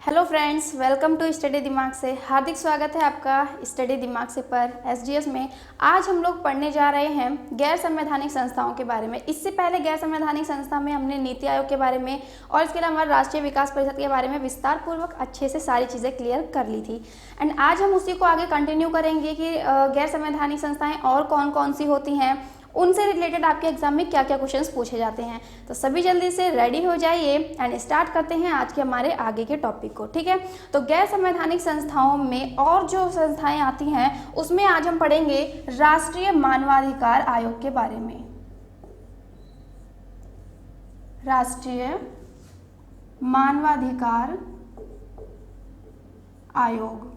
Hello friends, welcome to study दिमाग से। हार्दिक स्वागत है आपका स्टडी दिमाग से पर एसडीएस में। आज हम लोग पढ़ने जा रहे हैं गैर संवैधानिक संस्थाओं के बारे में। इससे पहले गैर संवैधानिक संस्था में हमने नीति आयोग के बारे में और इसके अलावा राष्ट्रीय विकास परिषद के बारे में विस्तार पूर्वक अच्छे से सारी चीज़ें क्लियर कर ली थी। एंड आज हम उसी को आगे कंटिन्यू करेंगे कि गैर संवैधानिक संस्थाएँ और कौन कौन सी होती हैं, उनसे रिलेटेड आपके एग्जाम में क्या क्या क्वेश्चंस पूछे जाते हैं। तो सभी जल्दी से रेडी हो जाइए एंड स्टार्ट करते हैं आज के हमारे आगे के टॉपिक को। ठीक है, तो गैर संवैधानिक संस्थाओं में और जो संस्थाएं आती हैं उसमें आज हम पढ़ेंगे राष्ट्रीय मानवाधिकार आयोग के बारे में। राष्ट्रीय मानवाधिकार आयोग,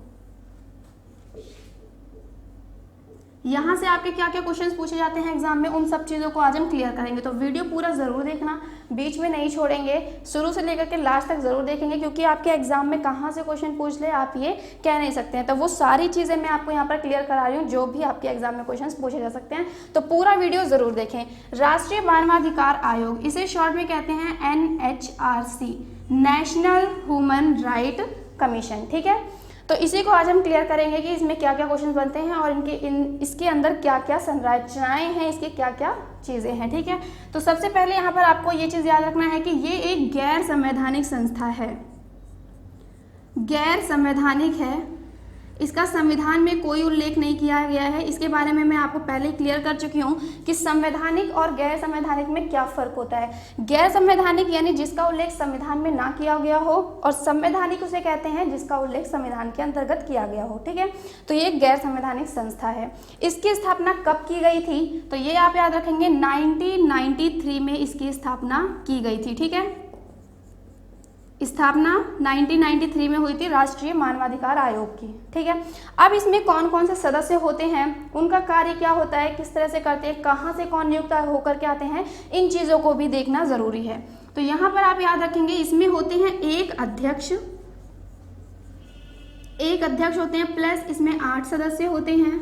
यहाँ से आपके क्या क्या क्वेश्चंस पूछे जाते हैं एग्जाम में, उन सब चीज़ों को आज हम क्लियर करेंगे। तो वीडियो पूरा ज़रूर देखना, बीच में नहीं छोड़ेंगे, शुरू से लेकर के लास्ट तक ज़रूर देखेंगे, क्योंकि आपके एग्जाम में कहाँ से क्वेश्चन पूछ ले आप ये कह नहीं सकते हैं। तो वो सारी चीज़ें मैं आपको यहाँ पर क्लियर करा रही हूँ जो भी आपके एग्जाम में क्वेश्चन पूछे जा सकते हैं। तो पूरा वीडियो ज़रूर देखें। राष्ट्रीय मानवाधिकार आयोग, इसे शॉर्ट में कहते हैं NHRC, national human right commission. ठीक है, तो इसी को आज हम क्लियर करेंगे कि इसमें क्या क्या क्वेश्चन बनते हैं और इसके अंदर क्या क्या संरचनाएं हैं, इसकी क्या क्या चीज़ें हैं। ठीक है, तो सबसे पहले यहाँ पर आपको ये चीज़ याद रखना है कि ये एक गैर संवैधानिक संस्था है, गैर संवैधानिक है। इसका संविधान में कोई उल्लेख नहीं किया गया है। इसके बारे में मैं आपको पहले ही क्लियर कर चुकी हूँ कि संवैधानिक और गैर संवैधानिक में क्या फ़र्क होता है। गैर संवैधानिक यानी जिसका उल्लेख संविधान में ना किया गया हो, और संवैधानिक उसे कहते हैं जिसका उल्लेख संविधान के अंतर्गत किया गया हो। ठीक है, तो ये गैर संवैधानिक संस्था है। इसकी स्थापना कब की गई थी, तो ये आप याद रखेंगे 1993 में इसकी स्थापना की गई थी। ठीक है, स्थापना 1993 में हुई थी राष्ट्रीय मानवाधिकार आयोग की। ठीक है, अब इसमें कौन कौन से सदस्य होते हैं, उनका कार्य क्या होता है, किस तरह से करते हैं, कहाँ से कौन नियुक्त होकर के आते हैं, इन चीज़ों को भी देखना ज़रूरी है। तो यहाँ पर आप याद रखेंगे इसमें होते हैं एक अध्यक्ष होते हैं, प्लस इसमें 8 सदस्य होते हैं,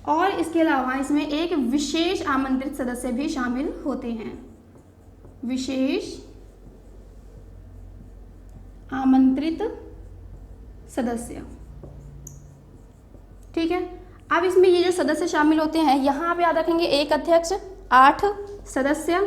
और इसके अलावा इसमें एक विशेष आमंत्रित सदस्य भी शामिल होते हैं, विशेष आमंत्रित सदस्य। ठीक है, अब इसमें ये जो सदस्य शामिल होते हैं, यहाँ आप याद रखेंगे एक अध्यक्ष, 8 सदस्य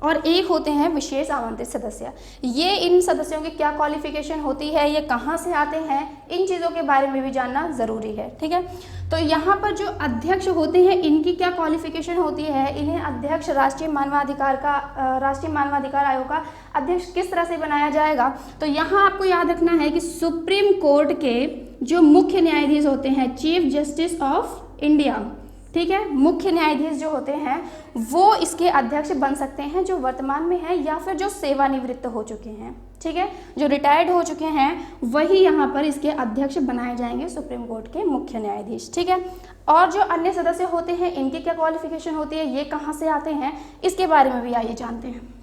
और एक होते हैं विशेष आमंत्रित सदस्य। ये इन सदस्यों की क्या क्वालिफिकेशन होती है, ये कहाँ से आते हैं, इन चीज़ों के बारे में भी जानना ज़रूरी है। ठीक है, तो यहाँ पर जो अध्यक्ष होते हैं इनकी क्या क्वालिफिकेशन होती है, इन्हें अध्यक्ष राष्ट्रीय मानवाधिकार आयोग का अध्यक्ष किस तरह से बनाया जाएगा। तो यहाँ आपको याद रखना है कि सुप्रीम कोर्ट के जो मुख्य न्यायाधीश होते हैं, चीफ जस्टिस ऑफ इंडिया, ठीक है, मुख्य न्यायाधीश जो होते हैं वो इसके अध्यक्ष बन सकते हैं, जो वर्तमान में है या फिर जो सेवानिवृत्त हो चुके हैं। ठीक है, जो रिटायर्ड हो चुके हैं वही यहाँ पर इसके अध्यक्ष बनाए जाएंगे, सुप्रीम कोर्ट के मुख्य न्यायाधीश। ठीक है, और जो अन्य सदस्य होते हैं इनकी क्या क्वालिफिकेशन होती है, ये कहाँ से आते हैं, इसके बारे में भी आइए जानते हैं।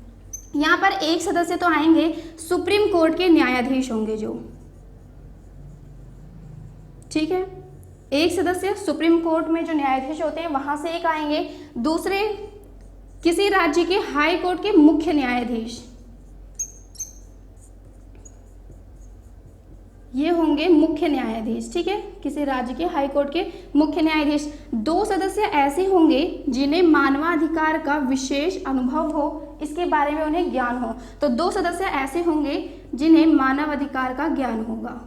यहाँ पर एक सदस्य तो आएंगे सुप्रीम कोर्ट के न्यायाधीश होंगे जो, ठीक है, एक सदस्य सुप्रीम कोर्ट में जो न्यायाधीश होते हैं वहां से एक आएंगे। दूसरे किसी राज्य के हाई कोर्ट के मुख्य न्यायाधीश, ये होंगे मुख्य न्यायाधीश। ठीक है, किसी राज्य के हाई कोर्ट के मुख्य न्यायाधीश। 2 सदस्य ऐसे होंगे जिन्हें मानवाधिकार का विशेष अनुभव हो, इसके बारे में उन्हें ज्ञान हो। तो 2 सदस्य ऐसे होंगे जिन्हें मानवाधिकार का ज्ञान होगा,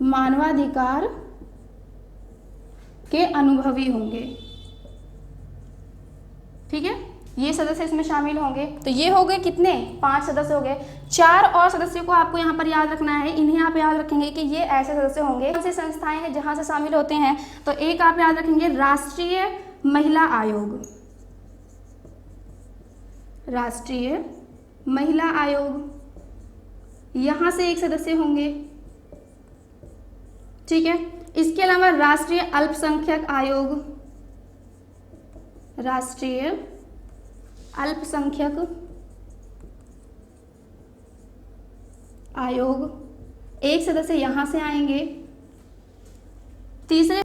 मानवाधिकार के अनुभवी होंगे। ठीक है, ये सदस्य इसमें शामिल होंगे। तो ये हो गए कितने, 5 सदस्य हो गए। 4 और सदस्यों को आपको यहाँ पर याद रखना है, इन्हें आप याद रखेंगे कि ये ऐसे सदस्य होंगे, कौन सी संस्थाएं हैं जहाँ से शामिल होते हैं। तो एक आप याद रखेंगे राष्ट्रीय महिला आयोग, राष्ट्रीय महिला आयोग, यहाँ से एक सदस्य होंगे। ठीक है, इसके अलावा राष्ट्रीय अल्पसंख्यक आयोग, राष्ट्रीय अल्पसंख्यक आयोग, एक सदस्य यहां से आएंगे। तीसरे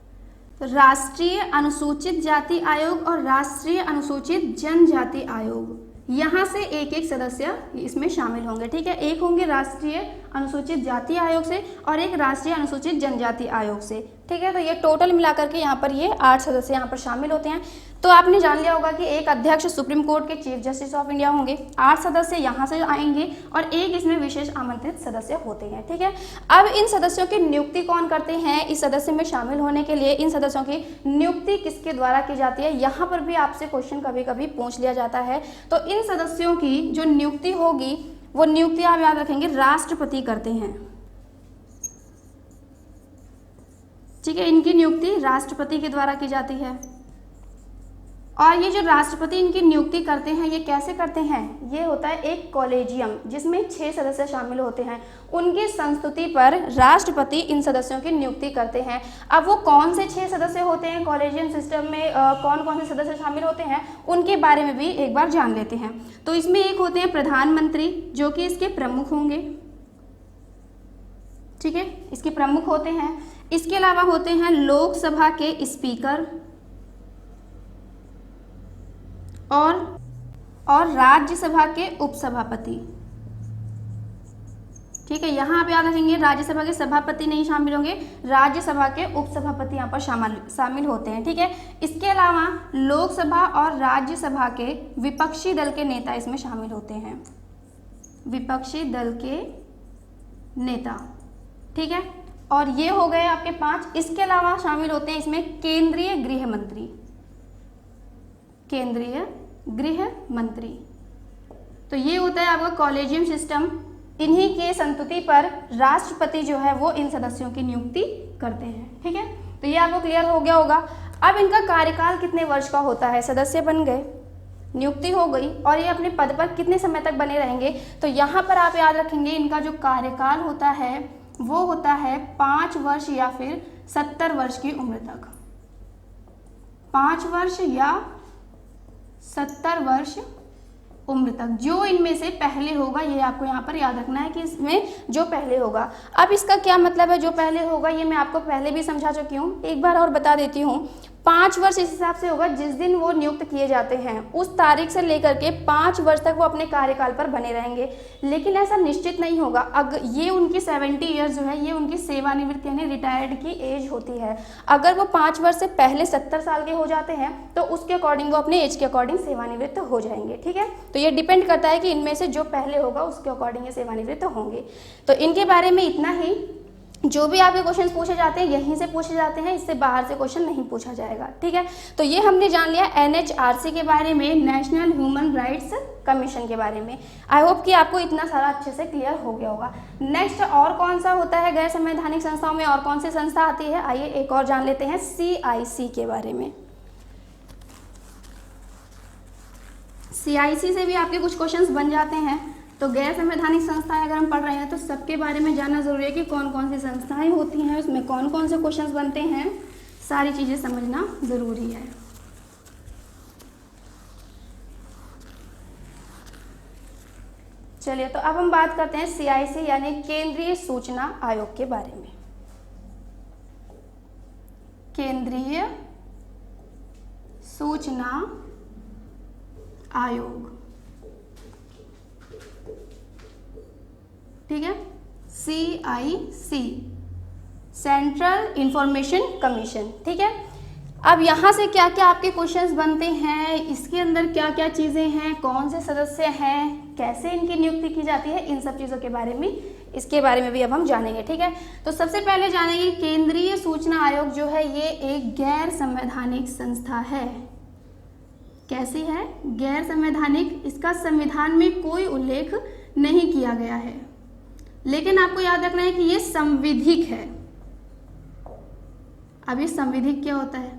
राष्ट्रीय अनुसूचित जाति आयोग और राष्ट्रीय अनुसूचित जनजाति आयोग, यहाँ से एक एक सदस्य इसमें शामिल होंगे, ठीक है। एक होंगे राष्ट्रीय अनुसूचित जाति आयोग से और एक राष्ट्रीय अनुसूचित जनजाति आयोग से, ठीक है। तो ये टोटल मिलाकर के यहाँ पर ये 8 सदस्य यहाँ पर शामिल होते हैं। तो आपने जान लिया होगा कि एक अध्यक्ष सुप्रीम कोर्ट के चीफ जस्टिस ऑफ इंडिया होंगे, 8 सदस्य यहाँ से आएंगे और एक इसमें विशेष आमंत्रित सदस्य होते हैं, ठीक है। अब इन सदस्यों की नियुक्ति कौन करते हैं? इस सदस्य में शामिल होने के लिए इन सदस्यों की नियुक्ति किसके द्वारा की जाती है? यहाँ पर भी आपसे क्वेश्चन कभी कभी पूछ लिया जाता है। तो इन सदस्यों की जो नियुक्ति होगी वो नियुक्ति आप याद रखेंगे राष्ट्रपति करते हैं, ठीक है। इनकी नियुक्ति राष्ट्रपति के द्वारा की जाती है। और ये जो राष्ट्रपति इनकी नियुक्ति करते हैं ये कैसे करते हैं? ये होता है एक कॉलेजियम जिसमें 6 सदस्य शामिल होते हैं। उनकी संस्तुति पर राष्ट्रपति इन सदस्यों की नियुक्ति करते हैं। अब वो कौन से 6 सदस्य होते हैं कॉलेजियम सिस्टम में, कौन कौन से सदस्य शामिल होते हैं उनके बारे में भी एक बार जान लेते हैं। तो इसमें एक होते हैं प्रधानमंत्री जो कि इसके प्रमुख होंगे, ठीक है, इसके प्रमुख होते हैं। इसके अलावा होते हैं लोकसभा के स्पीकर और राज्यसभा के उपसभापति, ठीक है। यहाँ आप याद रखेंगे राज्यसभा के सभापति नहीं शामिल होंगे, राज्यसभा के उपसभापति यहाँ पर शामिल होते हैं, ठीक है। इसके अलावा लोकसभा और राज्यसभा के विपक्षी दल के नेता इसमें शामिल होते हैं, विपक्षी दल के नेता, ठीक है। और ये हो गए आपके 5। इसके अलावा शामिल होते हैं इसमें केंद्रीय गृह मंत्री, केंद्रीय गृह मंत्री। तो ये होता है आपका कॉलेजियम सिस्टम। इन्हीं के संस्तुति पर राष्ट्रपति जो है वो इन सदस्यों की नियुक्ति करते हैं, ठीक है। तो ये आपको क्लियर हो गया होगा। अब इनका कार्यकाल कितने वर्ष का होता है? सदस्य बन गए, नियुक्ति हो गई और ये अपने पद पर कितने समय तक बने रहेंगे? तो यहाँ पर आप याद रखेंगे इनका जो कार्यकाल होता है वो होता है 5 वर्ष या फिर 70 वर्ष की उम्र तक, 5 वर्ष या 70 वर्ष उम्र तक। जो इनमें से पहले होगा ये आपको यहाँ पर याद रखना है कि इसमें जो पहले होगा। अब इसका क्या मतलब है जो पहले होगा? ये मैं आपको पहले भी समझा चुकी हूँ, एक बार और बता देती हूँ। 5 वर्ष इस हिसाब से होगा जिस दिन वो नियुक्त किए जाते हैं उस तारीख से लेकर के 5 वर्ष तक वो अपने कार्यकाल पर बने रहेंगे। लेकिन ऐसा निश्चित नहीं होगा। अगर ये उनकी 70 ईयर्स जो है ये उनकी सेवानिवृत्ति यानी रिटायर्ड की एज होती है। अगर वो 5 वर्ष से पहले 70 साल के हो जाते हैं तो उसके अकॉर्डिंग वो अपने एज के अकॉर्डिंग सेवानिवृत्त हो जाएंगे, ठीक है। तो ये डिपेंड करता है कि इनमें से जो पहले होगा उसके अकॉर्डिंग ये सेवानिवृत्त होंगे। तो इनके बारे में इतना ही। जो भी आपके क्वेश्चन पूछे जाते हैं यहीं से पूछे जाते हैं, इससे बाहर से क्वेश्चन नहीं पूछा जाएगा, ठीक है। तो ये हमने जान लिया NHRC के बारे में, नेशनल ह्यूमन राइट्स कमीशन के बारे में। आई होप कि आपको इतना सारा अच्छे से क्लियर हो गया होगा। नेक्स्ट और कौन सा होता है गैर संवैधानिक संस्थाओं में, और कौन सी संस्था आती है? आइए एक और जान लेते हैं CIC के बारे में। CIC से भी आपके कुछ क्वेश्चंस बन जाते हैं। तो गैर संवैधानिक संस्थाएं अगर हम पढ़ रहे हैं तो सबके बारे में जानना जरूरी है कि कौन कौन सी संस्थाएं होती हैं, उसमें कौन कौन से क्वेश्चंस बनते हैं, सारी चीज़ें समझना ज़रूरी है। चलिए तो अब हम बात करते हैं CIC यानी केंद्रीय सूचना आयोग के बारे में। केंद्रीय सूचना आयोग, ठीक है, CIC, सेंट्रल इंफॉर्मेशन कमीशन, ठीक है। अब यहाँ से क्या क्या आपके क्वेश्चंस बनते हैं, इसके अंदर क्या क्या चीज़ें हैं, कौन से सदस्य हैं, कैसे इनकी नियुक्ति की जाती है, इन सब चीज़ों के बारे में, इसके बारे में भी अब हम जानेंगे, ठीक है। तो सबसे पहले जानेंगे केंद्रीय सूचना आयोग जो है ये एक गैर संवैधानिक संस्था है। कैसी है? गैर संवैधानिक। इसका संविधान में कोई उल्लेख नहीं किया गया है, लेकिन आपको याद रखना है कि ये संविधिक है। अब ये संविधिक क्या होता है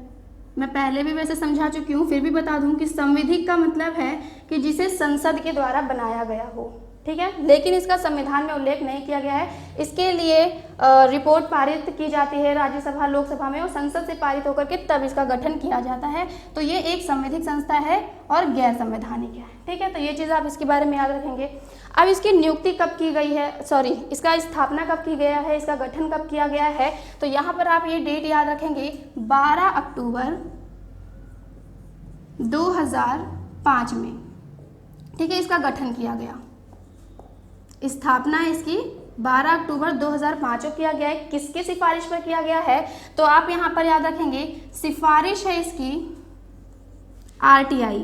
मैं पहले भी वैसे समझा चुकी हूँ, फिर भी बता दूँ कि संविधिक का मतलब है कि जिसे संसद के द्वारा बनाया गया हो, ठीक है, लेकिन इसका संविधान में उल्लेख नहीं किया गया है। इसके लिए रिपोर्ट पारित की जाती है राज्यसभा लोकसभा में और संसद से पारित होकर के तब इसका गठन किया जाता है। तो ये एक संवैधिक संस्था है और गैर संवैधानिक है, ठीक है। तो ये चीज़ आप इसके बारे में याद रखेंगे। अब इसकी नियुक्ति कब की गई है, इसका स्थापना कब की गया है, इसका गठन कब किया गया है, तो यहाँ पर आप ये डेट याद रखेंगे 12 अक्टूबर 2005 में, ठीक है, इसका गठन किया गया, स्थापना इसकी 12 अक्टूबर 2005 को किया गया है। किसकी सिफारिश पर किया गया है, तो आप यहाँ पर याद रखेंगे सिफारिश है इसकी RTI,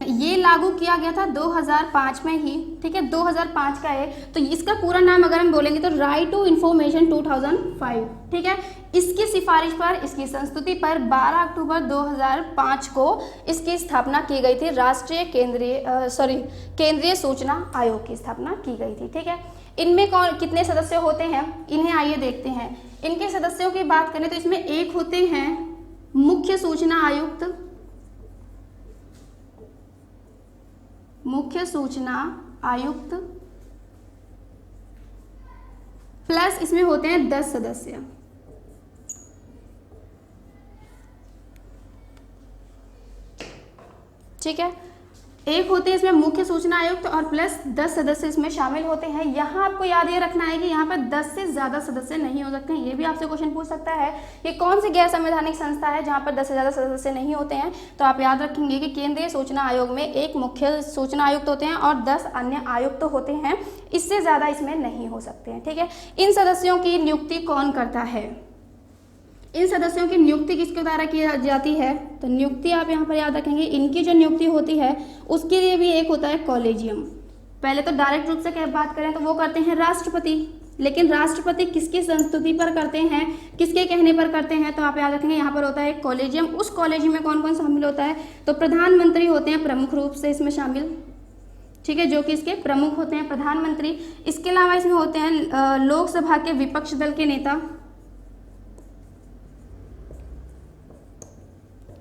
ये लागू किया गया था 2005 में ही। ठीक है, 2005 का है, तो इसका पूरा नाम अगर हम बोलेंगे तो राइट टू इंफॉर्मेशन 2005। ठीक है, इसकी सिफारिश पर, इसकी संस्तुति पर 12 अक्टूबर 2005 को इसकी स्थापना की गई थी। राष्ट्रीय केंद्रीय सूचना आयोग की स्थापना की गई थी। ठीक है, इनमें कौन कितने सदस्य होते हैं, इन्हें आइए देखते हैं। इनके सदस्यों की बात करें तो इसमें एक होते हैं मुख्य सूचना आयुक्त, प्लस इसमें होते हैं 10 सदस्य। ठीक है, एक होते हैं इसमें मुख्य सूचना आयुक्त और प्लस 10 सदस्य इसमें शामिल होते हैं। यहाँ आपको याद ये रखना है कि यहाँ पर 10 से ज़्यादा सदस्य नहीं हो सकते हैं। ये भी आपसे क्वेश्चन पूछ सकता है, ये कौन सी गैर संवैधानिक संस्था है जहाँ पर 10 से ज़्यादा सदस्य नहीं होते हैं। तो आप याद रखेंगे कि केंद्रीय सूचना आयोग में एक मुख्य सूचना आयुक्त होते हैं और 10 अन्य आयुक्त होते हैं, इससे ज़्यादा इसमें नहीं हो सकते हैं। ठीक है, इन सदस्यों की नियुक्ति कौन करता है, इन सदस्यों की नियुक्ति किसके द्वारा की जाती है, तो नियुक्ति आप यहाँ पर याद रखेंगे, इनकी जो नियुक्ति होती है उसके लिए भी एक होता है कॉलेजियम। पहले तो डायरेक्ट रूप से बात करें तो वो करते हैं राष्ट्रपति, लेकिन राष्ट्रपति किसकी संस्तुति पर करते हैं, किसके कहने पर करते हैं, तो आप याद रखेंगे यहाँ पर होता है कॉलेजियम। उस कॉलेजियम में कौन कौन शामिल होता है, तो प्रधानमंत्री होते हैं प्रमुख रूप से इसमें शामिल। ठीक है, जो कि इसके प्रमुख होते हैं प्रधानमंत्री। इसके अलावा इसमें होते हैं लोकसभा के विपक्ष दल के नेता,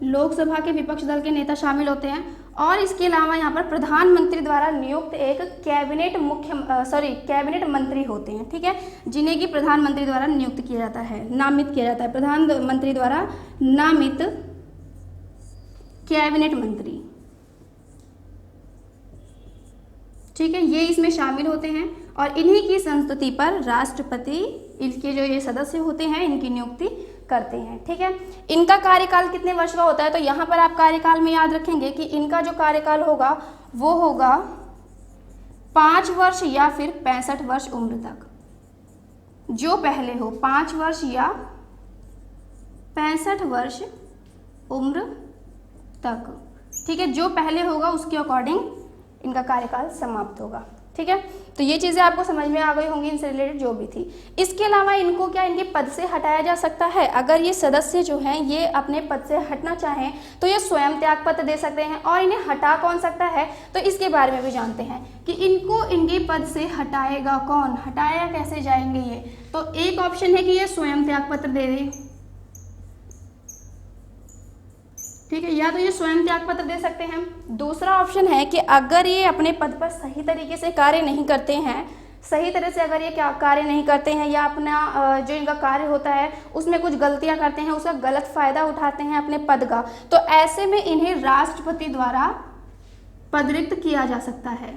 लोकसभा के विपक्ष दल के नेता शामिल होते हैं। और इसके अलावा यहाँ पर प्रधानमंत्री द्वारा नियुक्त एक कैबिनेट मंत्री होते हैं। ठीक है, जिन्हें कि प्रधानमंत्री द्वारा नियुक्त किया जाता है, नामित किया जाता है, प्रधानमंत्री द्वारा नामित कैबिनेट मंत्री। ठीक है, ये इसमें शामिल होते हैं और इन्हीं की संस्तुति पर राष्ट्रपति इसके जो ये सदस्य होते हैं इनकी नियुक्ति करते हैं। ठीक है, इनका कार्यकाल कितने वर्ष का होता है, तो यहाँ पर आप कार्यकाल में याद रखेंगे कि इनका जो कार्यकाल होगा वो होगा 5 वर्ष या फिर 65 वर्ष उम्र तक, जो पहले हो 5 वर्ष या 65 वर्ष उम्र तक। ठीक है, जो पहले होगा उसके अकॉर्डिंग इनका कार्यकाल समाप्त होगा। ठीक है, तो ये चीज़ें आपको समझ में आ गई होंगी इनसे रिलेटेड जो भी थी। इसके अलावा इनको क्या इनके पद से हटाया जा सकता है, अगर ये सदस्य जो हैं ये अपने पद से हटना चाहें तो ये स्वयं त्याग पत्र दे सकते हैं। और इन्हें हटा कौन सकता है, तो इसके बारे में भी जानते हैं कि इनको इनके पद से हटाएगा कौन, हटाया कैसे जाएंगे ये। तो एक ऑप्शन है कि ये स्वयं त्याग पत्र दे दे, ठीक है, या तो ये स्वयं त्याग पत्र दे सकते हैं। दूसरा ऑप्शन है कि अगर ये अपने पद पर सही तरीके से कार्य नहीं करते हैं, सही तरह से अगर ये क्या कार्य नहीं करते हैं या अपना जो इनका कार्य होता है उसमें कुछ गलतियां करते हैं, उसका गलत फायदा उठाते हैं अपने पद का, तो ऐसे में इन्हें राष्ट्रपति द्वारा पदच्युत किया जा सकता है।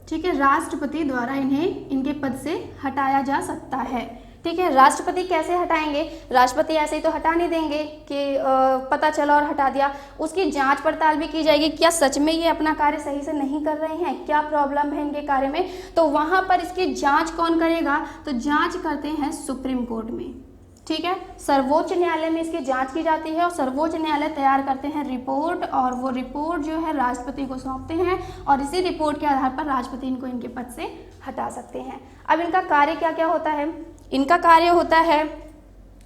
ठीक है, राष्ट्रपति द्वारा इन्हें इनके पद से हटाया जा सकता है। ठीक है, राष्ट्रपति कैसे हटाएंगे, राष्ट्रपति ऐसे ही तो हटा नहीं देंगे कि पता चला और हटा दिया, उसकी जांच पड़ताल भी की जाएगी, क्या सच में ये अपना कार्य सही से नहीं कर रहे हैं, क्या प्रॉब्लम है इनके कार्य में, तो वहां पर इसकी जांच कौन करेगा, तो जांच करते हैं सुप्रीम कोर्ट में। ठीक है, सर्वोच्च न्यायालय में इसकी जांच की जाती है और सर्वोच्च न्यायालय तैयार करते हैं रिपोर्ट, और वो रिपोर्ट जो है राष्ट्रपति को सौंपते हैं और इसी रिपोर्ट के आधार पर राष्ट्रपति इनको इनके पद से हटा सकते हैं। अब इनका कार्य क्या क्या होता है, इनका कार्य होता है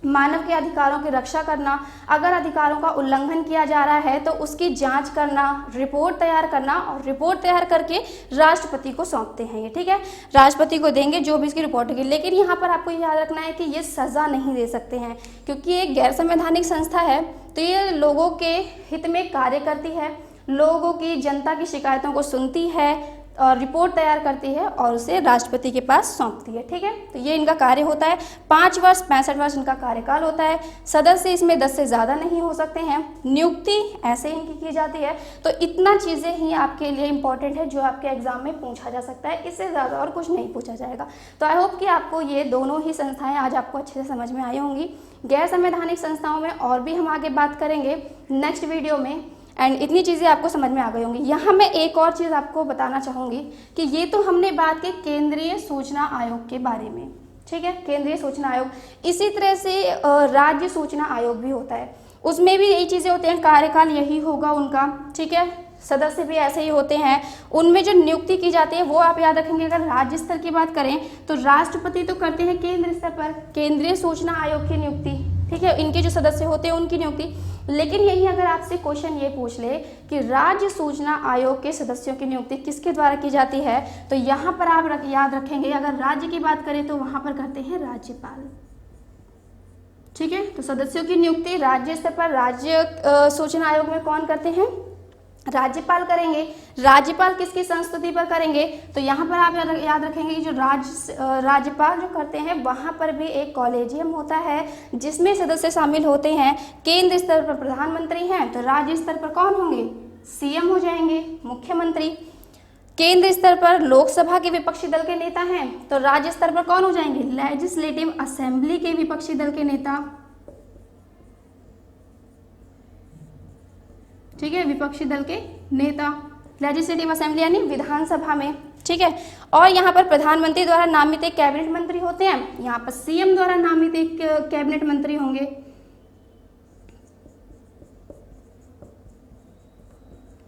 मानव के अधिकारों की रक्षा करना, अगर अधिकारों का उल्लंघन किया जा रहा है तो उसकी जांच करना, रिपोर्ट तैयार करना, और रिपोर्ट तैयार करके राष्ट्रपति को सौंपते हैं ये। ठीक है, राष्ट्रपति को देंगे जो भी इसकी रिपोर्ट होगी। लेकिन यहाँ पर आपको याद रखना है कि ये सज़ा नहीं दे सकते हैं, क्योंकि एक गैर संवैधानिक संस्था है, तो ये लोगों के हित में कार्य करती है, लोगों की, जनता की शिकायतों को सुनती है और रिपोर्ट तैयार करती है और उसे राष्ट्रपति के पास सौंपती है। ठीक है, तो ये इनका कार्य होता है। 5 वर्ष 65 वर्ष इनका कार्यकाल होता है। सदस्य इसमें 10 से ज़्यादा नहीं हो सकते हैं। नियुक्ति ऐसे इनकी की जाती है। तो इतना चीज़ें ही आपके लिए इंपॉर्टेंट है जो आपके एग्जाम में पूछा जा सकता है, इससे ज़्यादा और कुछ नहीं पूछा जाएगा। तो आई होप कि आपको ये दोनों ही संस्थाएँ आज आपको अच्छे से समझ में आई होंगी। गैर संवैधानिक संस्थाओं में और भी हम आगे बात करेंगे नेक्स्ट वीडियो में। एंड इतनी चीज़ें आपको समझ में आ गई होंगी। यहाँ मैं एक और चीज़ आपको बताना चाहूँगी कि ये तो हमने बात की केंद्रीय सूचना आयोग के बारे में, ठीक है, केंद्रीय सूचना आयोग। इसी तरह से राज्य सूचना आयोग भी होता है, उसमें भी यही चीज़ें होती हैं, कार्यकाल यही होगा उनका, ठीक है, सदस्य भी ऐसे ही होते हैं। उनमें जो नियुक्ति की जाती है वो आप याद रखेंगे। अगर राज्य स्तर की बात करें तो राष्ट्रपति तो करते हैं केंद्र स्तर पर केंद्रीय सूचना आयोग की नियुक्ति, ठीक है, इनके जो सदस्य होते हैं उनकी नियुक्ति। लेकिन यही अगर आपसे क्वेश्चन ये पूछ ले कि राज्य सूचना आयोग के सदस्यों की नियुक्ति किसके द्वारा की जाती है, तो यहाँ पर आप याद रखेंगे, अगर राज्य की बात करें तो वहाँ पर करते हैं राज्यपाल, ठीक है। तो सदस्यों की नियुक्ति राज्य स्तर पर राज्य सूचना आयोग में कौन करते हैं, राज्यपाल करेंगे। राज्यपाल किसकी संस्तुति पर करेंगे, तो यहाँ पर आप याद रखेंगे कि जो राज्यपाल जो करते हैं वहाँ पर भी एक कॉलेजियम होता है जिसमें सदस्य शामिल होते हैं। केंद्र स्तर पर प्रधानमंत्री हैं, तो राज्य स्तर पर कौन होंगे, सीएम हो जाएंगे, मुख्यमंत्री। केंद्र स्तर पर लोकसभा के विपक्षी दल के नेता हैं, तो राज्य स्तर पर कौन हो जाएंगे, लेजिस्लेटिव असेंबली के विपक्षी दल के नेता, ठीक है, विपक्षी दल के नेता, लेजिस्लेटिव असेंबली यानी विधानसभा में, ठीक है। और यहाँ पर प्रधानमंत्री द्वारा नामित एक कैबिनेट मंत्री होते हैं, यहाँ पर सीएम द्वारा नामित एक कैबिनेट मंत्री होंगे,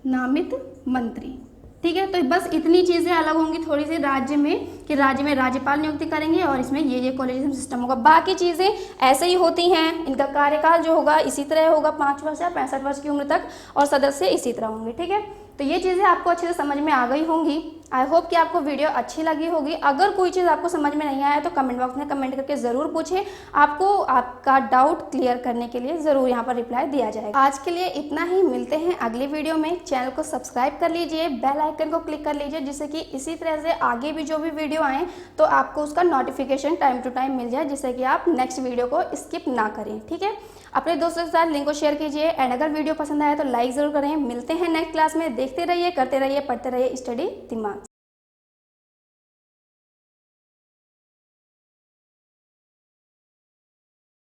नामित मंत्री, ठीक है। तो बस इतनी चीज़ें अलग होंगी थोड़ी सी राज्य में, कि राज्य में राज्यपाल नियुक्ति करेंगे और इसमें ये कॉलेजियम सिस्टम होगा। बाकी चीज़ें ऐसे ही होती हैं, इनका कार्यकाल जो होगा इसी तरह होगा 5 वर्ष या 65 वर्ष की उम्र तक, और सदस्य इसी तरह होंगे, ठीक है। तो ये चीज़ें आपको अच्छे से समझ में आ गई होंगी। आई होप कि आपको वीडियो अच्छी लगी होगी। अगर कोई चीज़ आपको समझ में नहीं आया तो कमेंट बॉक्स में कमेंट करके ज़रूर पूछें, आपको आपका डाउट क्लियर करने के लिए ज़रूर यहाँ पर रिप्लाई दिया जाएगा। आज के लिए इतना ही, मिलते हैं अगली वीडियो में। चैनल को सब्सक्राइब कर लीजिए, बेल आइकन को क्लिक कर लीजिए, जिससे कि इसी तरह से आगे भी जो भी वीडियो आए तो आपको उसका नोटिफिकेशन टाइम टू टाइम मिल जाए, जिससे कि आप नेक्स्ट वीडियो को स्किप ना करें, ठीक है। अपने दोस्तों के साथ लिंक को शेयर कीजिए, एंड अगर वीडियो पसंद आया तो लाइक ज़रूर करें। मिलते हैं नेक्स्ट क्लास में, देखते रहिए, करते रहिए, पढ़ते रहिए, स्टडी दिमाग।